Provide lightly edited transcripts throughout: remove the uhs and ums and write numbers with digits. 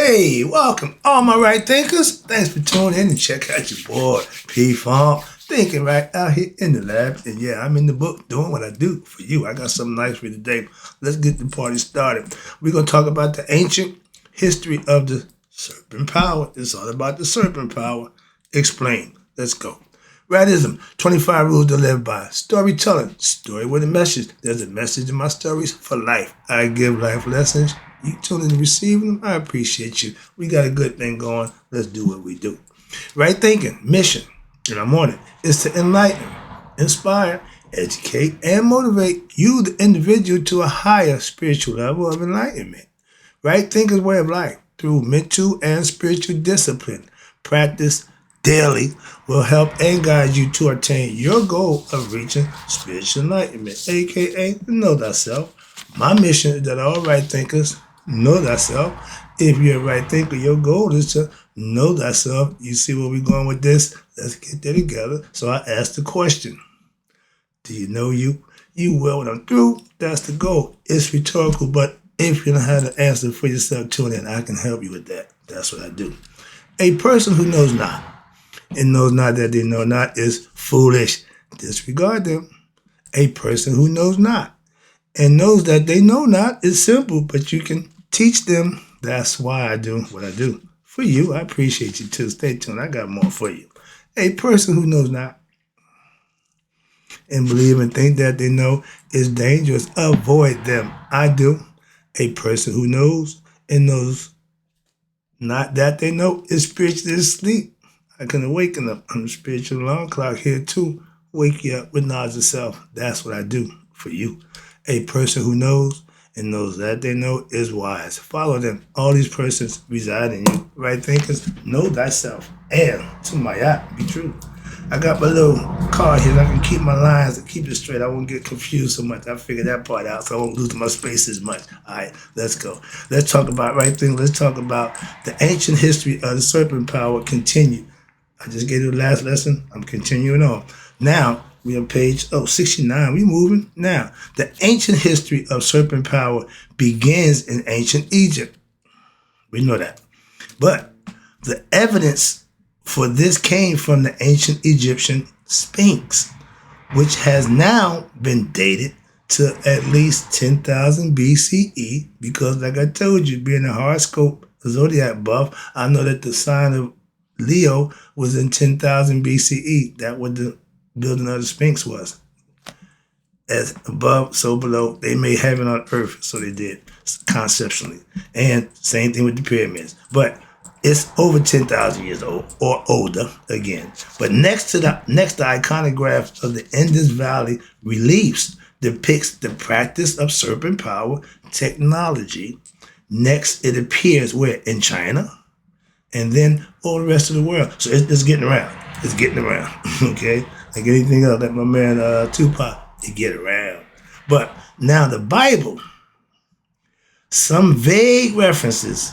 Hey, welcome, all my right thinkers. Thanks for tuning in and check out your boy, P-Funk, thinking right out here in the lab. And yeah, I'm in the book doing what I do for you. I got something nice for you today. Let's get the party started. We're going to talk about the ancient history of the serpent power. It's all about the serpent power. Explain. Let's go. Rightism, 25 rules to live by. Storytelling, story with a message. There's a message in my stories for life. I give life lessons. You tune in and receive them. I appreciate you. We got a good thing going. Let's do what we do. Right thinking, mission, and I'm on it, is to enlighten, inspire, educate, and motivate you, the individual, to a higher spiritual level of enlightenment. Right thinking's way of life through mental and spiritual discipline. Practice daily will help and guide you to attain your goal of reaching spiritual enlightenment, aka know thyself. My mission is that all right thinkers know thyself. If you're a right thinker, your goal is to know thyself. You see where we're going with this? Let's get there together. So I asked the question, do you know you? You will when I'm through. That's the goal. It's rhetorical, but if you don't have the answer for yourself, tune in. I can help you with that. That's what I do. A person who knows not and knows not that they know not is foolish. Disregard them. A person who knows not and knows that they know not is simple, but you can teach them. That's why I do what I do. For you, I appreciate you too. Stay tuned. I got more for you. A person who knows not and believe and think that they know is dangerous. Avoid them. I do. A person who knows and knows not that they know is spiritually asleep. I can awaken them. I'm a spiritual alarm clock here too. Wake you up with knowledge of self. That's what I do for you. A person who knows and knows that they know is wise. Follow them. All these persons reside in you. Right thinkers, know thyself. And to my eye, be true. I got my little card here. I can keep my lines and keep it straight. I won't get confused so much. I figured that part out, so I won't lose my space as much. All right, let's go. Let's talk about right thing. Let's talk about the ancient history of the serpent power. Continue. I just gave you the last lesson. I'm continuing on. Now, we're on page 69. We moving. Now, the ancient history of serpent power begins in ancient Egypt. We know that. But the evidence for this came from the ancient Egyptian Sphinx, which has now been dated to at least 10,000 BCE because, like I told you, being a horoscope zodiac buff, I know that the sign of Leo was in 10,000 BCE. That what the building of the Sphinx was. As above, so below. They made heaven on earth, so they did, conceptually. And same thing with the pyramids. But it's over 10,000 years old, or older, again. But next to the iconograph of the Indus Valley reliefs depicts the practice of serpent power technology. Next, it appears where? In China, and then all the rest of the world. So it's getting around. It's getting around, okay? Like anything else, like my man Tupac, it get around. But now the Bible, some vague references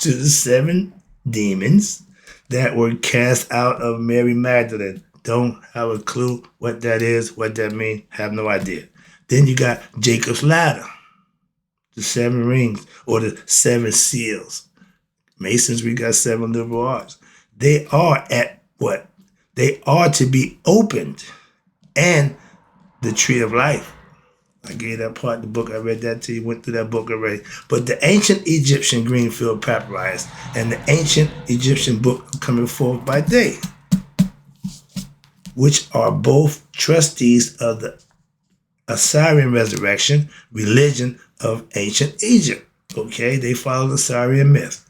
to the 7 demons that were cast out of Mary Magdalene. Don't have a clue what that is, what that means, have no idea. Then you got Jacob's ladder, the 7 rings, or the 7 seals. Masons, we got 7 liberal arts. They are at what? They are to be opened. And the tree of life. I gave that part of the book. I read that to you. Went through that book already. But the ancient Egyptian Greenfield Papyrus and the ancient Egyptian book coming forth by day, which are both trustees of the Assyrian resurrection religion of ancient Egypt. Okay, they follow the Assyrian myth.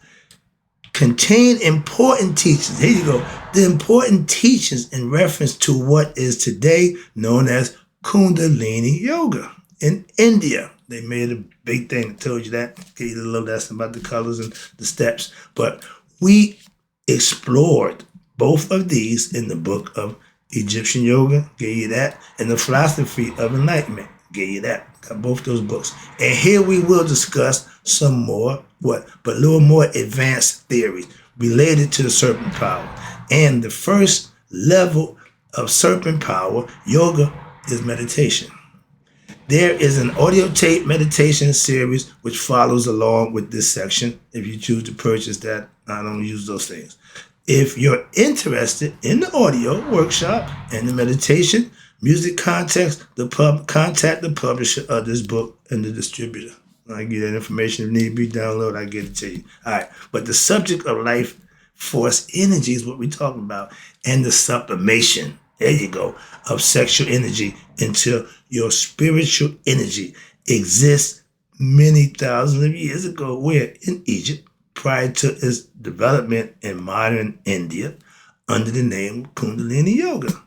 Contain important teachings. Here you go. The important teachings in reference to what is today known as Kundalini Yoga in India. They made a big thing. I told you that. Gave you a little lesson about the colors and the steps. But we explored both of these in the book of Egyptian Yoga. Gave you that. And the philosophy of enlightenment. Gave you that. Got both those books. And here we will discuss some more, but a little more advanced theories related to the serpent power. And the first level of serpent power, yoga, is meditation. There is an audio tape meditation series which follows along with this section. If you choose to purchase that, I don't use those things. If you're interested in the audio workshop and the meditation, music context, contact the publisher of this book and the distributor. I get that information if need be download, I get it to you. All right. But the subject of life force energy is what we're talking about. And the sublimation, there you go, of sexual energy into your spiritual energy exists many thousands of years ago, where in Egypt, prior to its development in modern India, under the name Kundalini Yoga.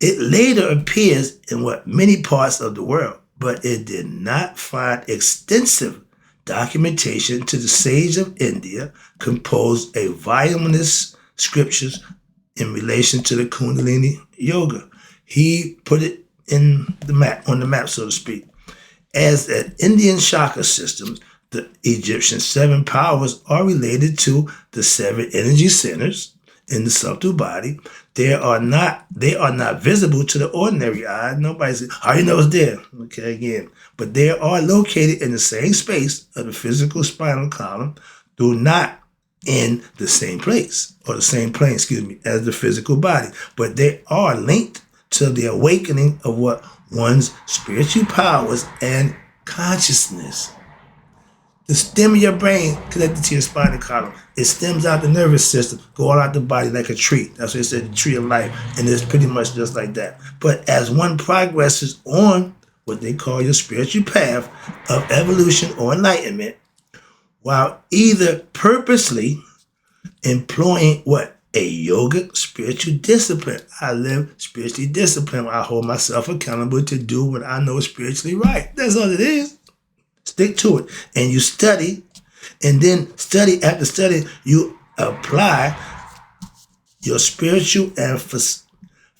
It later appears in many parts of the world, but it did not find extensive documentation to the sage of India composed a voluminous scriptures in relation to the Kundalini Yoga. He put it in the map, on the map, so to speak. As an Indian chakra system, the Egyptian 7 powers are related to the 7 energy centers in the subtle body. They are not visible to the ordinary eye. Nobody says, "How you know it's there?" Okay, again. But they are located in the same space of the physical spinal column, though not in the same place, or the same plane, as the physical body. But they are linked to the awakening of one's spiritual powers and consciousness. The stem of your brain connected to your spinal column. It stems out the nervous system, go all out the body like a tree. That's what it said, the tree of life. And it's pretty much just like that. But as one progresses on what they call your spiritual path of evolution or enlightenment, while either purposely employing a yogic spiritual discipline. I live spiritually disciplined. I hold myself accountable to do what I know is spiritually right. That's all it is. Stick to it. And you study, and then study after study, you apply your spiritual and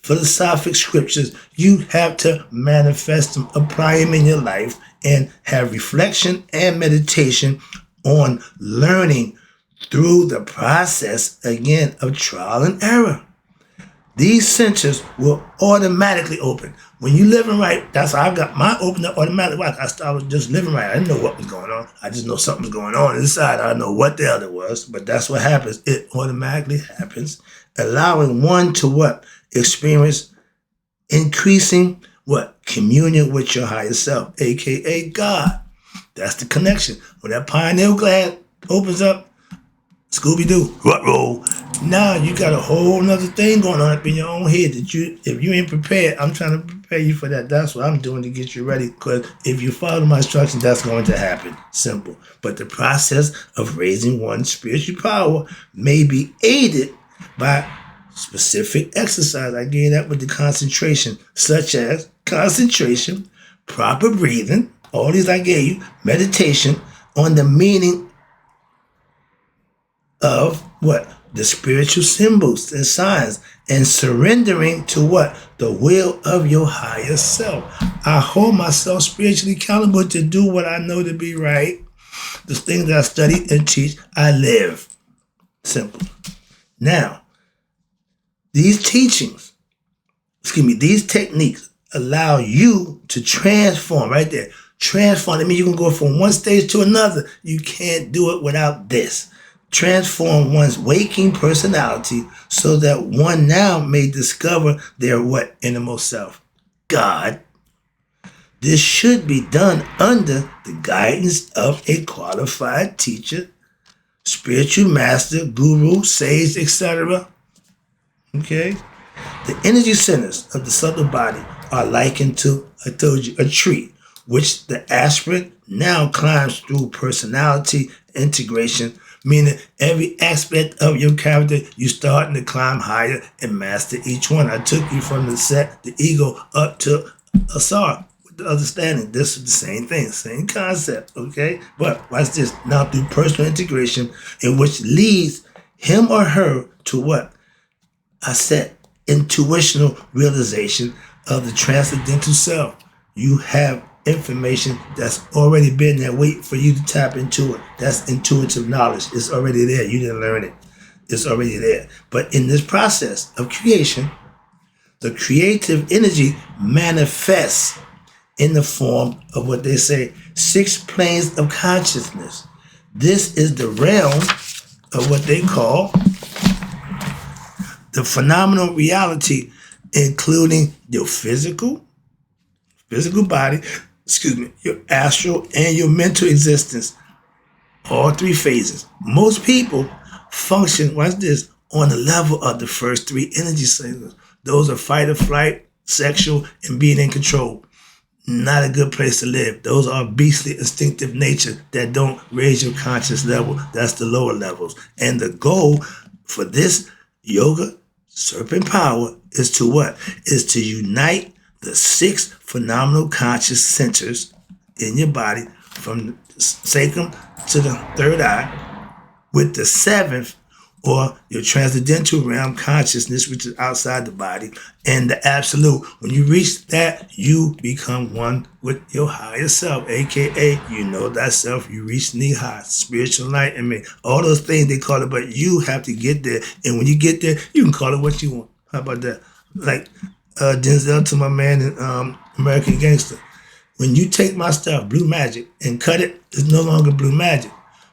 philosophic scriptures. You have to manifest them, apply them in your life, and have reflection and meditation on learning through the process, again, of trial and error. These centers will automatically open. When you living right, that's how I got mine open up automatically. I started just living right. I didn't know what was going on. I just know something was going on inside. I don't know what the hell it was, but that's what happens. It automatically happens, allowing one to experience increasing communion with your higher self, aka God. That's the connection. When that pineal gland opens up, Scooby-Doo, roll. Now you got a whole nother thing going on up in your own head that if you ain't prepared, I'm trying to prepare you for that. That's what I'm doing to get you ready. Because if you follow my instructions, that's going to happen. Simple. But the process of raising one's spiritual power may be aided by specific exercise. I gave that with the concentration, such as concentration, proper breathing, all these I gave you, meditation on the meaning of the spiritual symbols and signs, and surrendering to the will of your higher self. I hold myself spiritually accountable to do what I know to be right. The things that I study and teach, I live. Simple. Now, these teachings, these techniques allow you to transform right there. Transform. That means you can go from one stage to another. You can't do it without this. Transform one's waking personality so that one now may discover their innermost self, God. This should be done under the guidance of a qualified teacher, spiritual master, guru, sage, etc. Okay? The energy centers of the subtle body are likened to, I told you, a tree, which the aspirant now climbs through personality integration, meaning every aspect of your character, you're starting to climb higher and master each one. I took you from the ego, up to Asar, with the understanding. This is the same thing, same concept, okay? But watch this. Now through personal integration, in which leads him or her to I said, intuitional realization of the transcendental self. You have information that's already been there waiting for you to tap into it. That's intuitive knowledge. It's already there. You didn't learn it. It's already there. But in this process of creation, the creative energy manifests in the form of what they say 6 planes of consciousness. This is the realm of what they call the phenomenal reality, including your physical body, your astral and your mental existence, all 3 phases. Most people function, watch this, on the level of the first 3 energy centers. Those are fight or flight, sexual, and being in control. Not a good place to live. Those are beastly, instinctive nature that don't raise your conscious level. That's the lower levels. And the goal for this yoga serpent power is to what? Is to unite the 6 phenomenal conscious centers in your body from the sacrum to the third eye with the 7th, or your transcendental realm consciousness, which is outside the body, and the absolute. When you reach that, you become one with your higher self, aka you know thyself. You reach knee high, spiritual enlightenment, all those things they call it, but you have to get there. And when you get there, you can call it what you want. How about that? Like Denzel to my man in American Gangster. When you take my stuff, Blue Magic, and cut it, it's no longer Blue Magic.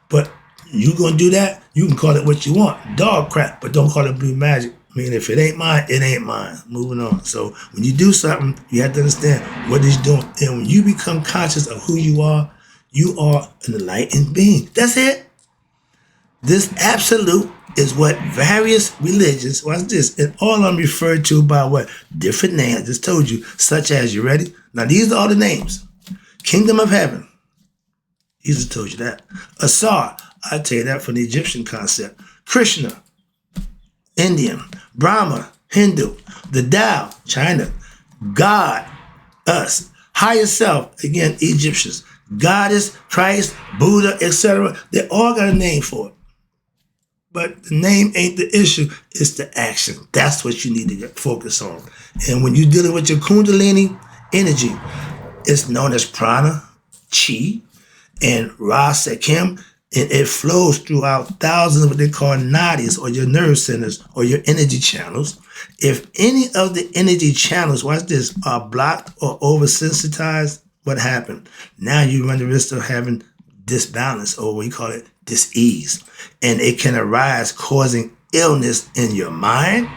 But you gonna do that, you can call it what you want. Dog crap, but don't call it Blue Magic. I mean, if it ain't mine, it ain't mine. Moving on. So when you do something, you have to understand what it's doing. And when you become conscious of who you are an enlightened being. That's it. This absolute is what various religions, watch this, and all of them referred to by what? Different names. I just told you, such as, you ready? Now these are all the names. Kingdom of Heaven. Jesus told you that. Asar, I tell you that from the Egyptian concept. Krishna, Indian. Brahma, Hindu. The Tao, China. God, us. Higher self, again, Egyptians. Goddess, Christ, Buddha, etc. They all got a name for it. But the name ain't the issue, it's the action. That's what you need to focus on. And when you're dealing with your Kundalini energy, it's known as prana, chi, and Ra-Sekim, and it flows throughout thousands of what they call nadis, or your nerve centers, or your energy channels. If any of the energy channels, watch this, are blocked or oversensitized, what happened? Now you run the risk of having disbalance, or we call it dis-ease. And it can arise causing illness in your mind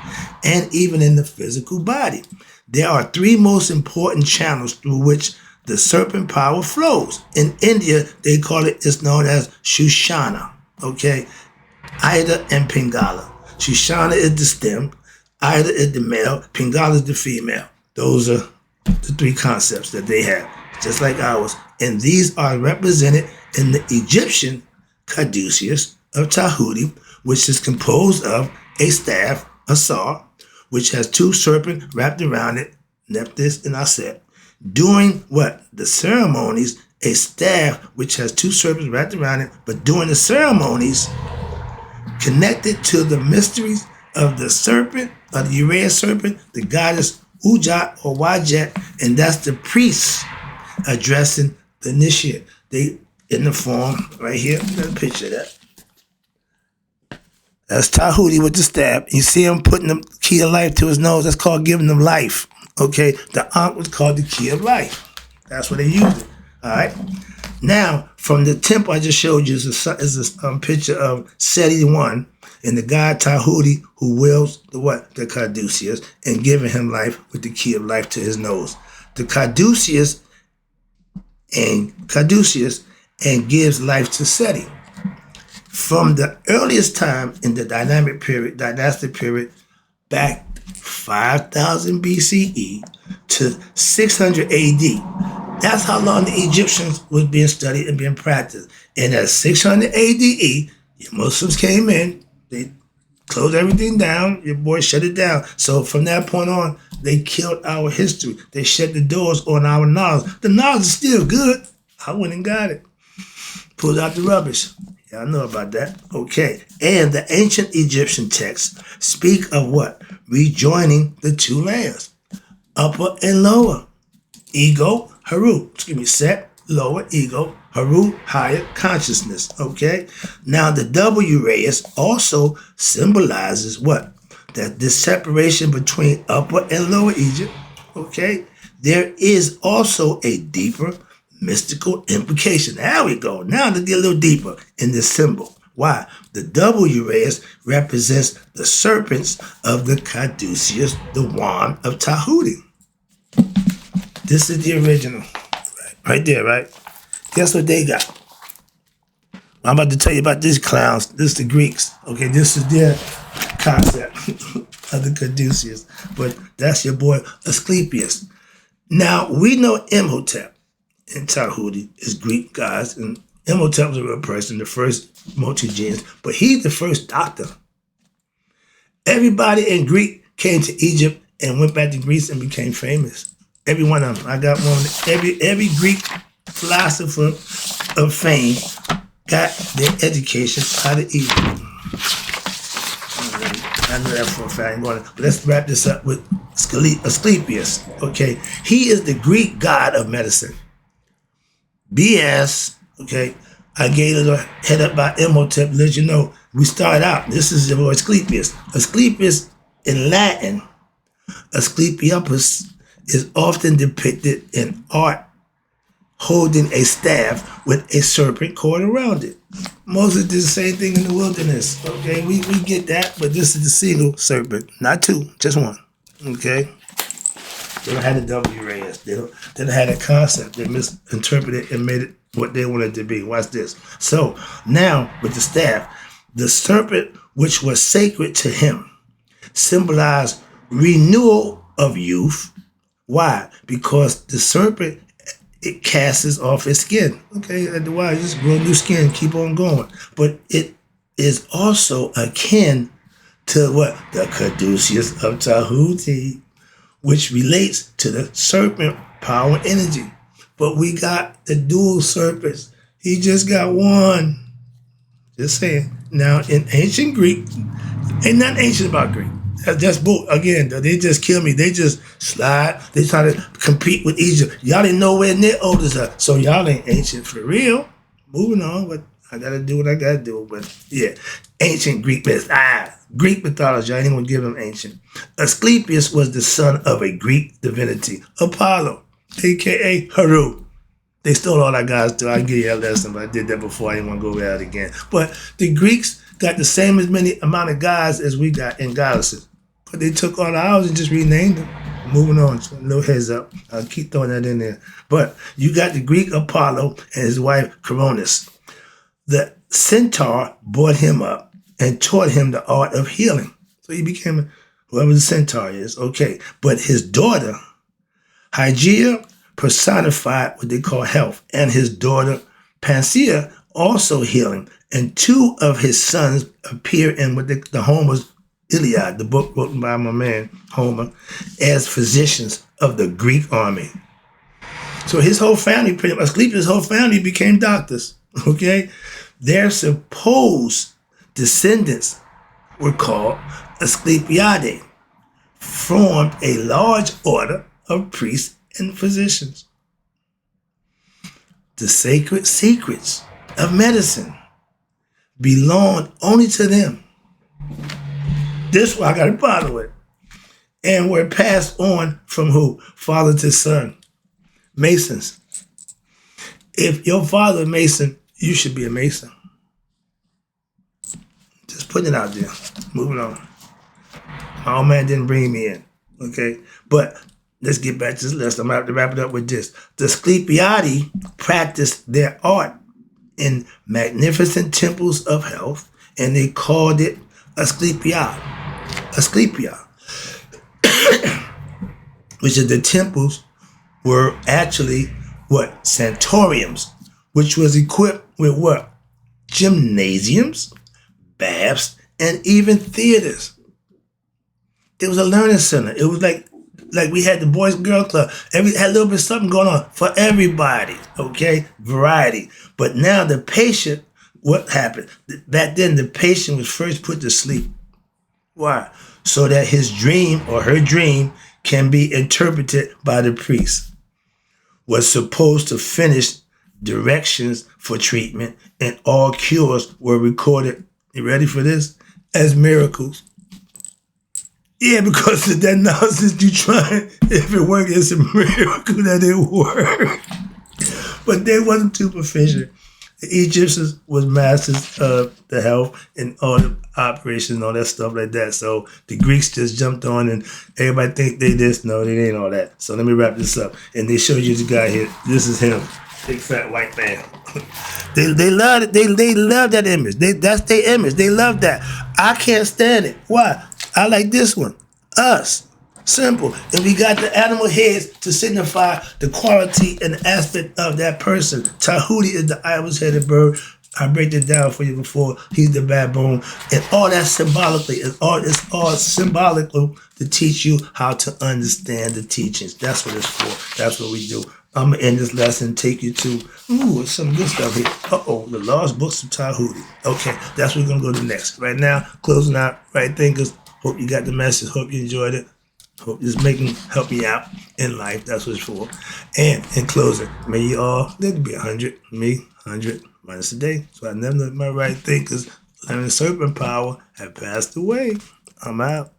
and even in the physical body. There are 3 most important channels through which the serpent power flows. In India, they call it, it's known as Shushana, okay? Ida and Pingala. Shushana is the stem, Ida is the male, Pingala is the female. Those are the 3 concepts that they have, just like ours. And these are represented in the Egyptian caduceus of Tahuti, which is composed of a staff, a saw, which has 2 serpents wrapped around it, Nephthys and Aset. During what? The ceremonies, a staff which has 2 serpents wrapped around it, but during the ceremonies, connected to the mysteries of the serpent, of the Uraeus serpent, the goddess Ujat or Wajet, and that's the priests addressing the initiate. They, in the form, right here, got a picture of that. That's Tahuti with the staff. You see him putting the key of life to his nose. That's called giving them life. Okay, the Ankh was called the key of life. That's what they used it. All right. Now, from the temple I just showed you is a picture of Seti I and the god Tahuti who wields the what? The caduceus, and giving him life with the key of life to his nose. The caduceus and gives life to Seti. From the earliest time in the dynastic period, back 5000 BCE to 600 AD. That's how long the Egyptians was being studied and being practiced. And at 600 ADE, your Muslims came in, they closed everything down, your boys shut it down. So from that point on, they killed our history. They shut the doors on our knowledge. The knowledge is still good. I went and got it. Pulled out the rubbish. Yeah, I know about that. Okay. And the ancient Egyptian texts speak of what? Rejoining the 2 layers, upper and lower. Ego, Haru. Set, lower ego, Haru, higher consciousness. Okay. Now the WRIGHT also symbolizes what? That this separation between upper and lower Egypt. Okay. there is also a deeper mystical implication. There we go. Now to get a little deeper in this symbol. Why? The W rays represents the serpents of the caduceus, the wand of Tahuti. This is the original. Right there, right? Guess what they got? I'm about to tell you about these clowns. This is the Greeks. Okay, this is their concept of the caduceus. But that's your boy Asclepius. Now, we know Imhotep in Tahuti is Greek gods, and Imhotep was a real person, the first multi-genes, but he's the first doctor. Everybody in Greek came to Egypt and went back to Greece and became famous. Every one of them. I got one. Every Greek philosopher of fame got their education out of Egypt. I know that for a fact. But let's wrap this up with Asclepius. Okay, he is the Greek god of medicine. BS. Okay, I gave it a head up by Imhotep to let you know we start out. This is the word Asclepius. Asclepius in Latin, Asclepiopus, is often depicted in art holding a staff with a serpent coiled around it. Moses did the same thing in the wilderness. Okay, we get that, but this is the single serpent, not two, just one. Okay, they don't have the W rays. They don't have a concept. They misinterpreted and made it what they wanted to be. Watch this. So now with the staff, the serpent which was sacred to him symbolized renewal of youth. Why? Because the serpent, it casts off its skin. Okay, otherwise just grow new skin, keep on going. But it is also akin to what? The caduceus of Tahuti, which relates to the serpent power and energy. But we got the dual serpents. He just got one. Just saying. Now, in ancient Greek, ain't nothing ancient about Greek. That's bull. Again, they just kill me. They just slide. They try to compete with Egypt. Y'all ain't nowhere near old as us. So y'all ain't ancient for real. Moving on, but I got to do what I got to do. But yeah, ancient Greek myth. Greek mythology. I ain't going to give them ancient. Asclepius was the son of a Greek divinity, Apollo, a.k.a. Haru. They stole all our guys too. I'll give you a lesson, but I did that before. I didn't want to go over that again. But the Greeks got the same as many amount of guys as we got in goddesses. But they took all ours and just renamed them. Moving on, so a little heads up. I'll keep throwing that in there. But you got the Greek Apollo and his wife Coronis. The centaur brought him up and taught him the art of healing. So he became whoever the centaur is. Okay. But his daughter, Hygeia, personified what they call health, and his daughter Panacea also healing. And two of his sons appear in what the Homer's Iliad, the book written by my man Homer, as physicians of the Greek army. So his whole family, pretty much, Asclepius' whole family became doctors. Okay, their supposed descendants were called Asclepiadae, formed a large order of priests and physicians. The sacred secrets of medicine belonged only to them. This one I got to follow it. And were passed on from who? Father to son. Masons. If your father a Mason, you should be a Mason. Just putting it out there. Moving on. My old man didn't bring me in. Okay? But let's get back to this list. I'm going to have to wrap it up with this. The Asclepiadae practiced their art in magnificent temples of health, and they called it Asclepia, which is the temples were actually what? Sanatoriums, which was equipped with what? Gymnasiums, baths, and even theaters. It was a learning center. It was like we had the Boys and Girls Club. Had a little bit of something going on for everybody, okay? Variety. But now the patient, what happened? Back then, the patient was first put to sleep. Why? So that his dream or her dream can be interpreted by the priest. Was supposed to finish directions for treatment, and all cures were recorded, you ready for this? As miracles. Yeah, because of that nonsense you trying. If it worked, it's a miracle that it worked. But they wasn't too proficient. The Egyptians was masters of the health and all the operations and all that stuff like that. So the Greeks just jumped on and everybody think they this. No, they ain't all that. So let me wrap this up. And they show you the guy here. This is him. Big fat white man. They love it. They love that image. That's their image. They love that. I can't stand it. Why? I like this one. Us. Simple. And we got the animal heads to signify the quality and the aspect of that person. Tahuti is the ibis-headed bird. I break it down for you before. He's the baboon. And all that symbolically, it's all symbolical to teach you how to understand the teachings. That's what it's for. That's what we do. I'm going to end this lesson, take you to, some good stuff here. The Lost Books of Tahuti. Okay, that's what we're going to go to next. Right now, closing out, right thinkers. Hope you got the message. Hope you enjoyed it. Hope this help you out in life. That's what it's for. And in closing, may you all live to be 100. Me, 100 minus a day. So I never let my right thinkers, learning serpent power, have passed away. I'm out.